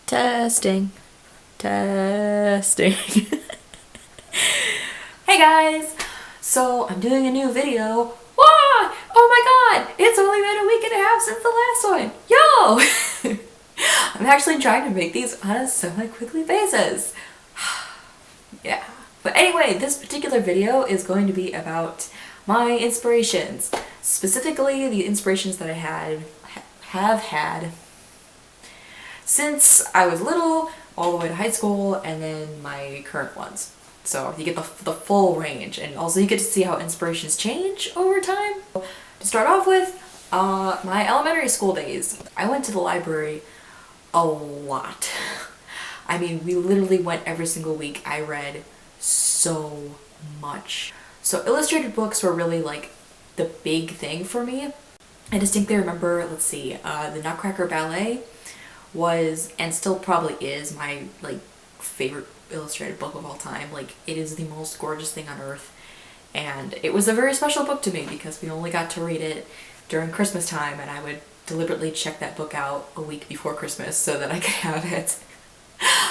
Testing. Testing. Hey guys! So I'm doing a new video. Why? Oh my god! It's only been a week and a half since the last one! Yo! I'm actually trying to make these on a semi-quickly basis. Yeah. But anyway, this particular video is going to be about my inspirations. Specifically, the inspirations that I have had since I was little, all the way to high school, and then my current ones. So you get the full range, and also you get to see how inspirations change over time. To start off with, my elementary school days. I went to the library a lot. I mean, we literally went every single week. I read so much. So illustrated books were really like the big thing for me. I distinctly remember, let's see, the Nutcracker Ballet was, and still probably is, my like favorite illustrated book of all time. Like, it is the most gorgeous thing on earth, and it was a very special book to me because we only got to read it during Christmas time, and I would deliberately check that book out a week before Christmas so that I could have it.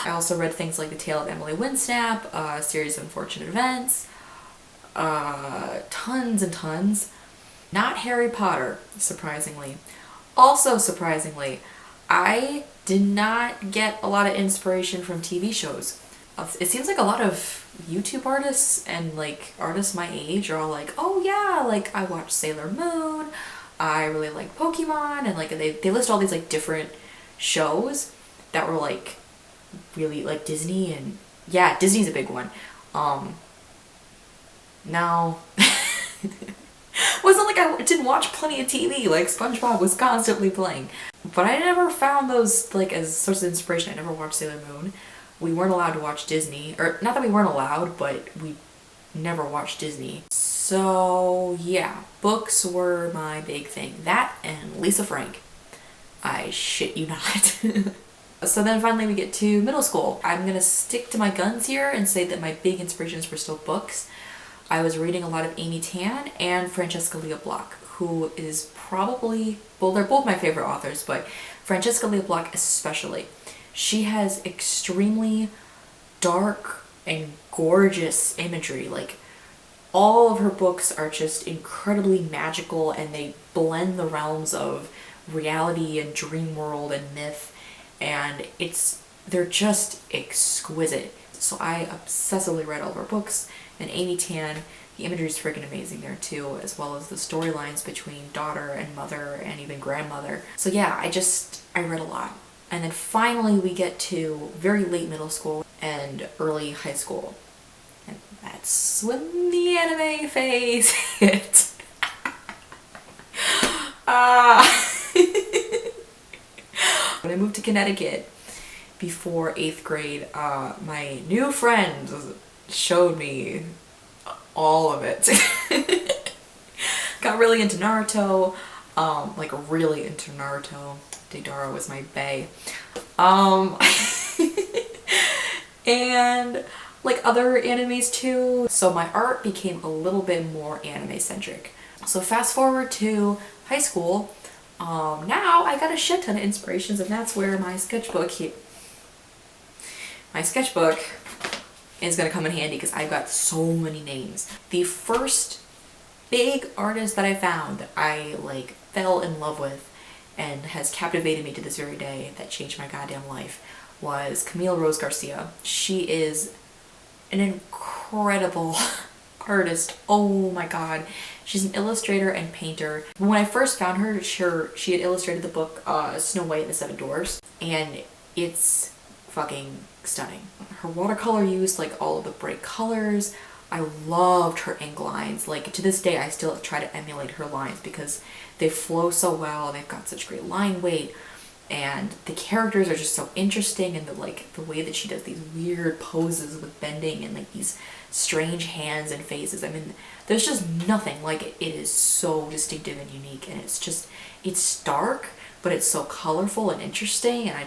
I also read things like The Tale of Emily Winsnap, a series of unfortunate events, tons and tons. Not Harry Potter, surprisingly. Also surprisingly, I did not get a lot of inspiration from TV shows. It seems like a lot of YouTube artists and like artists my age are all like, oh yeah, like I watched Sailor Moon, I really like Pokemon, and like they list all these like different shows that were like really like Disney, and yeah, Disney's a big one. Now wasn't like I didn't watch plenty of TV, like SpongeBob was constantly playing. But I never found those like as sources of inspiration. I never watched Sailor Moon. We weren't allowed to watch Disney, or not that we weren't allowed, but we never watched Disney. So yeah, books were my big thing. That and Lisa Frank. I shit you not. So then finally we get to middle school. I'm gonna stick to my guns here and say that my big inspirations were still books. I was reading a lot of Amy Tan and Francesca Lia Block, who is probably, well, they're both my favorite authors, but Francesca Lia Block especially. She has extremely dark and gorgeous imagery. Like, all of her books are just incredibly magical, and they blend the realms of reality and dream world and myth, and they're just exquisite. So I obsessively read all of her books, and Amy Tan, the imagery is freaking amazing there too, as well as the storylines between daughter and mother and even grandmother. So yeah, I read a lot. And then finally we get to very late middle school and early high school. And that's when the anime phase hit. When I moved to Connecticut before 8th grade, my new friend showed me all of it. Got really into Naruto, like really into Naruto. Deidara was my bae. And like other animes too. So my art became a little bit more anime centric. So fast forward to high school, now I got a shit ton of inspirations, and that's where my sketchbook is gonna come in handy because I've got so many names. The first big artist that I found that I like fell in love with and has captivated me to this very day, that changed my goddamn life, was Camille Rose Garcia. She is an incredible artist. Oh my god. She's an illustrator and painter. When I first found her, she had illustrated the book Snow White and the Seven Dwarfs, and it's fucking stunning. Her watercolor use, like all of the bright colors. I loved her ink lines. Like, to this day I still try to emulate her lines because they flow so well, they've got such great line weight, and the characters are just so interesting, and the way that she does these weird poses with bending and like these strange hands and faces. I mean, there's just nothing like it. It is so distinctive and unique, and it's dark, but it's so colorful and interesting, and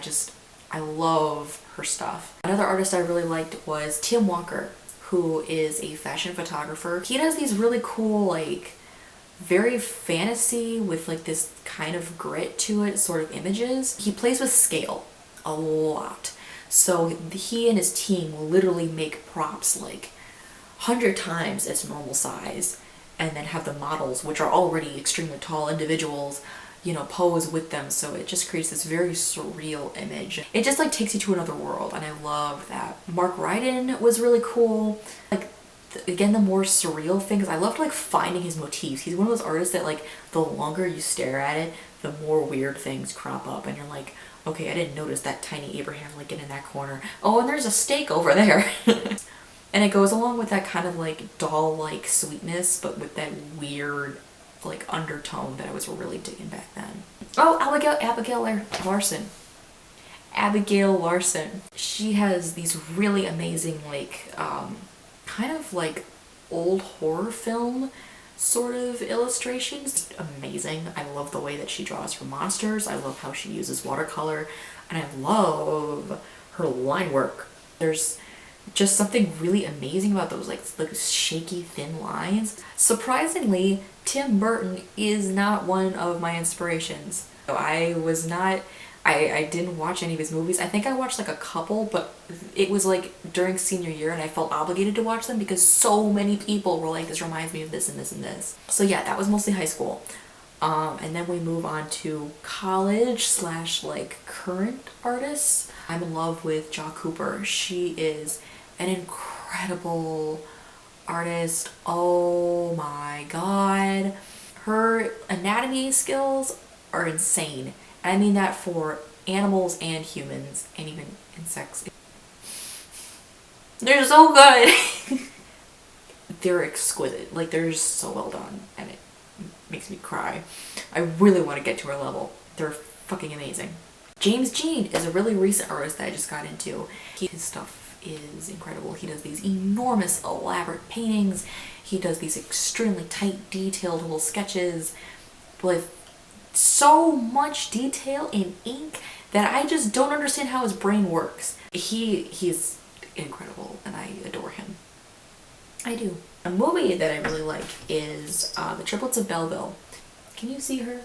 I love her stuff. Another artist I really liked was Tim Walker, who is a fashion photographer. He does these really cool, like, very fantasy with like this kind of grit to it sort of images. He plays with scale a lot. So he and his team will literally make props like 100 times its normal size, and then have the models, which are already extremely tall individuals, you know, pose with them. So it just creates this very surreal image. It just like takes you to another world, and I love that. Mark Ryden was really cool. Like, again, the more surreal things, I loved like finding his motifs. He's one of those artists that like the longer you stare at it, the more weird things crop up, and you're like, okay, I didn't notice that tiny Abraham Lincoln in that corner. Oh, and there's a steak over there. And it goes along with that kind of like doll-like sweetness, but with that weird like undertone that I was really digging back then. Oh, Abigail Larson. Abigail Larson. She has these really amazing like kind of like old horror film sort of illustrations. Amazing. I love the way that she draws her monsters. I love how she uses watercolor, and I love her line work. There's just something really amazing about those like shaky thin lines. Surprisingly, Tim Burton is not one of my inspirations. So I didn't watch any of his movies. I think I watched like a couple, but it was like during senior year, and I felt obligated to watch them because so many people were like, this reminds me of this and this and this. So yeah, that was mostly high school. And then we move on to college / like current artists. I'm in love with Ja Cooper. She is an incredible artist. Oh my god. Her anatomy skills are insane. And I mean that for animals and humans, and even insects. They're so good. They're exquisite. Like, they're just so well done, and it makes me cry. I really want to get to her level. They're fucking amazing. James Jean is a really recent artist that I just got into. His stuff is incredible. He does these enormous, elaborate paintings. He does these extremely tight, detailed little sketches with so much detail in ink that I just don't understand how his brain works. He's incredible, and I adore him. I do. A movie that I really like is The Triplets of Belleville. Can you see her?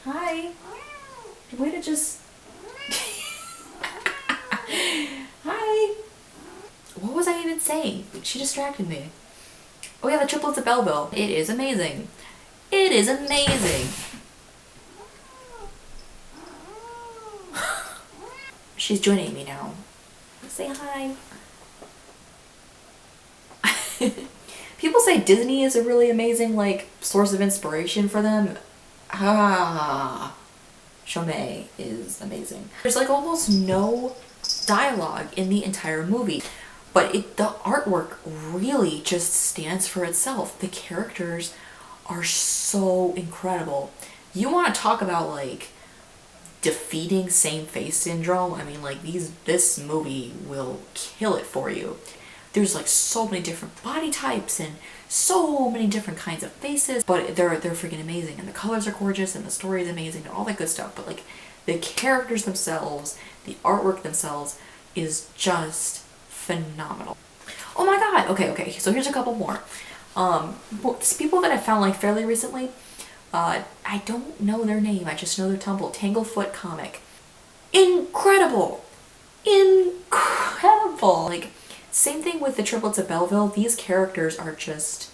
Hi. Way to just... Hi. What was I even saying? She distracted me. Oh yeah, The Triplets of Belleville. It is amazing. It is amazing. She's joining me now. Say hi. People say Disney is a really amazing like source of inspiration for them. Chaumet is amazing. There's like almost no dialogue in the entire movie, but the artwork really just stands for itself. The characters are so incredible. You want to talk about like defeating same face syndrome? I mean, like this movie will kill it for you. There's like so many different body types and so many different kinds of faces, but they're freaking amazing, and the colors are gorgeous, and the story is amazing, and all that good stuff. But like the characters themselves, the artwork themselves is just phenomenal. Oh my god. Okay. So here's a couple more. People that I found like fairly recently. I don't know their name. I just know their Tumblr. Tanglefoot Comic. Incredible. Like, same thing with the Triplets of Belleville. These characters are just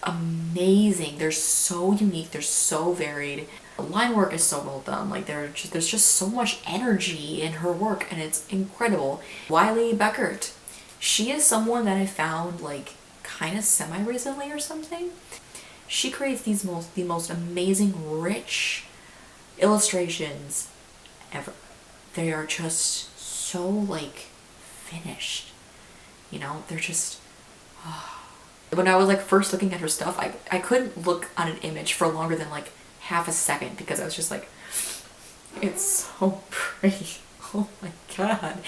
amazing. They're so unique. They're so varied. The line work is so well done. Like, there's just so much energy in her work, and it's incredible. Wiley Beckert. She is someone that I found like kind of semi-recently or something. She creates the most amazing, rich illustrations ever. They are just so like finished. You know, they're just... When I was like first looking at her stuff, I couldn't look on an image for longer than like half a second because I was just like, it's so pretty. Oh my god.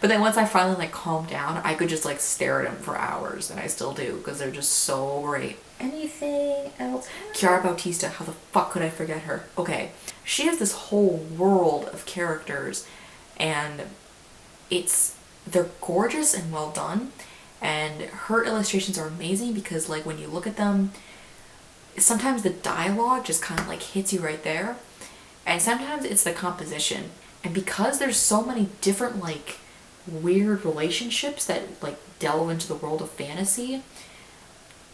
But then once I finally like calmed down, I could just like stare at them for hours, and I still do because they're just so great. Anything else? Chiara Bautista, how the fuck could I forget her? Okay, she has this whole world of characters, and they're gorgeous and well done, and her illustrations are amazing because like when you look at them, sometimes the dialogue just kind of like hits you right there, and sometimes it's the composition. And because there's so many different like weird relationships that like delve into the world of fantasy,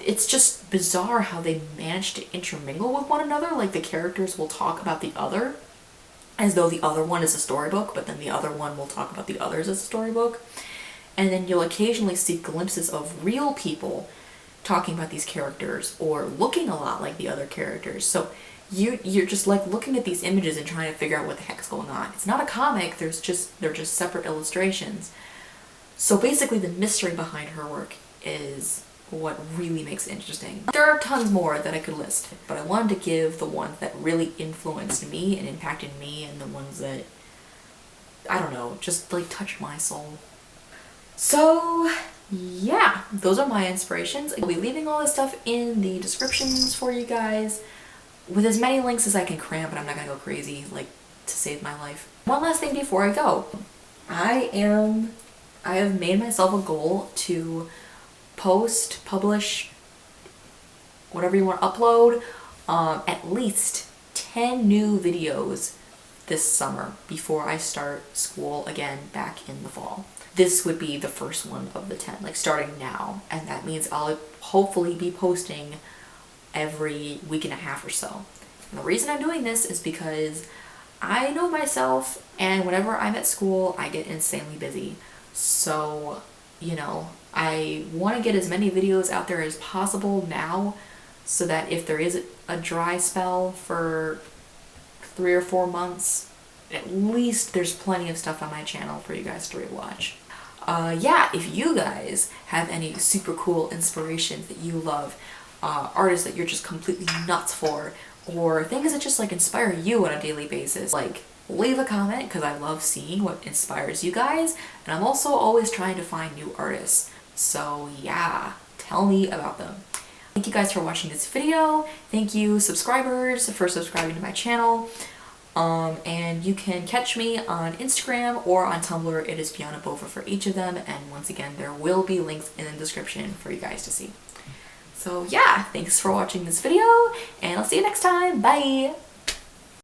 it's just bizarre how they manage to intermingle with one another. Like the characters will talk about the other as though the other one is a storybook, but then the other one will talk about the others as a storybook. And then you'll occasionally see glimpses of real people talking about these characters or looking a lot like the other characters. So you're just like looking at these images and trying to figure out what the heck's going on. It's not a comic, they're just separate illustrations. So basically the mystery behind her work is what really makes it interesting. There are tons more that I could list, but I wanted to give the ones that really influenced me and impacted me, and the ones that, I don't know, just like touched my soul. So yeah, those are my inspirations. I'll be leaving all this stuff in the descriptions for you guys with as many links as I can cram, but I'm not gonna go crazy like to save my life. One last thing before I go. I have made myself a goal to publish, whatever you want to upload, at least 10 new videos this summer before I start school again back in the fall. This would be the first one of the 10, like starting now, and that means I'll hopefully be posting every week and a half or so. And the reason I'm doing this is because I know myself, and whenever I'm at school I get insanely busy. So, you know, I want to get as many videos out there as possible now, so that if there is a dry spell for 3 or 4 months, at least there's plenty of stuff on my channel for you guys to rewatch. Yeah, if you guys have any super cool inspirations that you love, artists that you're just completely nuts for, or things that just like inspire you on a daily basis, like leave a comment, because I love seeing what inspires you guys, and I'm also always trying to find new artists. So yeah, tell me about them. Thank you guys for watching this video. Thank you subscribers for subscribing to my channel. And you can catch me on Instagram or on Tumblr. It is Biana Bova for each of them, and once again there will be links in the description for you guys to see. So yeah, thanks for watching this video, and I'll see you next time. Bye!